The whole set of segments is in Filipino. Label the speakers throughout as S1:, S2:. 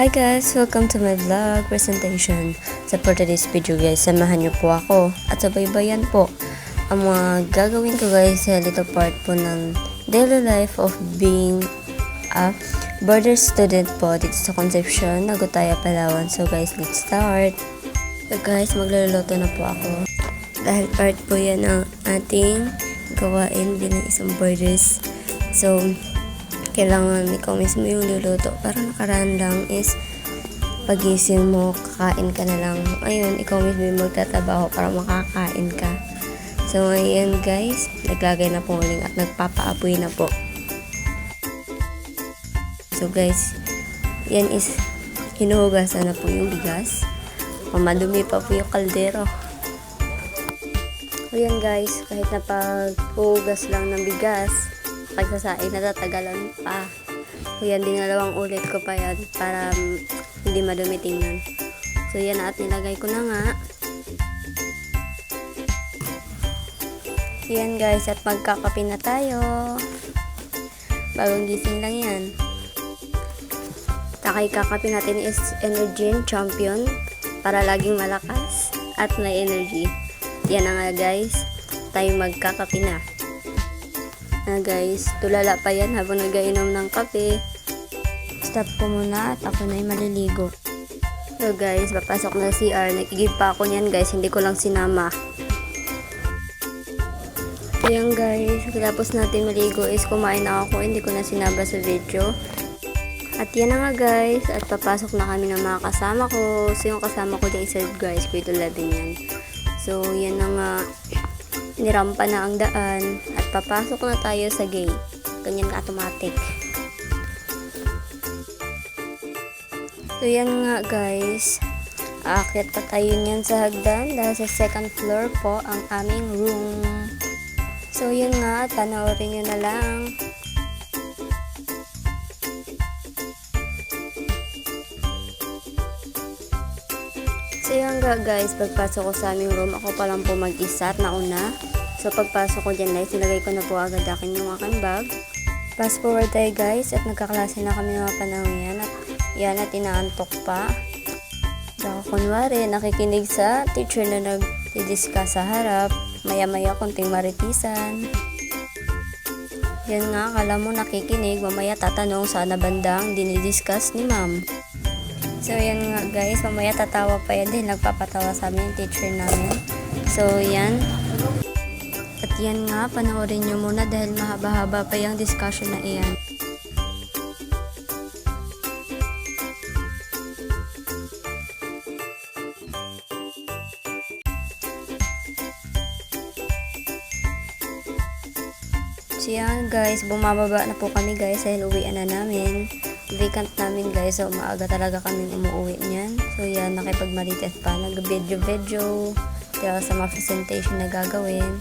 S1: Hi guys! Welcome to my vlog presentation. So for today's video guys, samahan niyo po ako at sabaybayan po ang mga gagawin ko guys sa little part po ng daily life of being a border student po dito sa Concepcion, Nagutaya, Palawan. So guys, let's start. So guys, magluluto na po ako. Dahil part po yan ang ating gawain bilang isang borders. So, kailangan ikaw mismo yung luluto. Parang nakaraan lang is pagising mo, kakain ka na lang. Ayun, ikaw mismo yung magtatrabaho para makakain ka. So, ayun guys, naglagay na po uling at nagpapaapoy na po. So guys, yan is hinuhugasan na po yung bigas. Madumi pa po yung kaldero. So yan guys, kahit napaghugas lang ng bigas, pagsasain natatagalan pa. So yan, dinalawang ulit ko pa yan para hindi madumi tingnan. So yan na at nilagay ko na nga. So yan guys, at magkakape na tayo. Bagong gising lang yan. Takay kakape natin is Energen Champion para laging malakas at may energy. Yan na nga guys, tayo magkakape na. Guys, tulala pa yan habang nag-inom ng kape. Stop ko muna at ako na yung maliligo. So guys, papasok na CR. Nagigib pa ako niyan guys, hindi ko lang sinama. So yan guys, tapos natin maligo is kumain na ako, hindi ko na sinaba sa video. At yan na nga guys, at papasok na kami ng mga kasama ko. So yung kasama ko dyan isa guys, grade 11 yan. So yan na nga, nirampa na ang daan at papasok na tayo sa gate. Ganyan automatic. So yan nga guys, aakyat pa tayo niyan sa hagdan dahil sa second floor po ang aming room. So yun nga, panoorin nyo na lang. So yan nga guys, pagpasok ko sa aming room, ako pa lang po mag-isa at nauna. So pagpasok ko dyan guys, nilagay ko na po agad akin yung aking bag. Fast forward tayo guys, at nagkaklase na kami ng mga panahon yan. At yan, at inaantok pa. Ako kunwari, nakikinig sa teacher na nag-discuss sa harap. Maya-maya konting maritisan. Yan nga, akala mo nakikinig, mamaya tatanong saan na bandang dinidiscuss ni ma'am. So yan nga guys, mamaya tatawa pa yan dahil nagpapatawa sa amin yung teacher namin. So yan. At yan nga, panoorin nyo muna dahil mahaba-haba pa yung discussion na iyan. So yan guys, bumababa na po kami guys dahil uwian na namin. Vacant namin guys, so maaga talaga kaming umuwi niyan. So yan, nakipagmarites pa, nag-video dahil sa mga presentation na gagawin.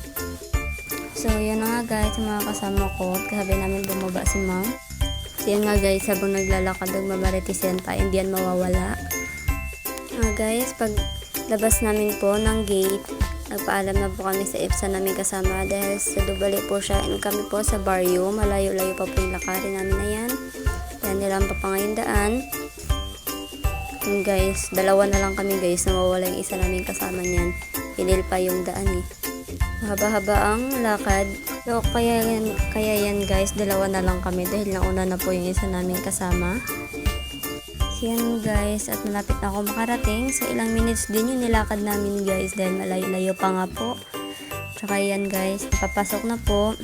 S1: So yan na nga guys, mga kasama ko, kasabi namin bumaba si ma'am. So yan nga guys, habang naglalakad, nagmamarites yan pa, hindi yan mawawala. Guys, pag labas namin po ng gate, nagpaalam na po kami sa EPSA namin kasama dahil sa Dubali po siya and kami po sa Barrio, malayo-layo pa po yung lakarin namin na yan. Yan, nilampa pa ngayon daan. And guys, dalawa na lang kami guys, nawawala yung isa namin kasama niyan. Pinil pa yung daan eh. Haba-haba ang lakad. So, kaya yan guys, dalawa na lang kami dahil nauna na po yung isa namin kasama. So yan guys, at malapit na ako makarating. So ilang minutes din yung nilakad namin guys dahil malayo-layo pa nga po. Tsaka yan guys, papasok na po.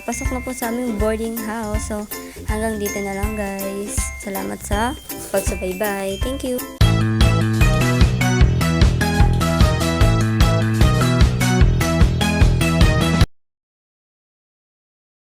S1: Papasok na po sa aming boarding house. So hanggang dito na lang guys. Salamat sa pagsubaybay. Thank you!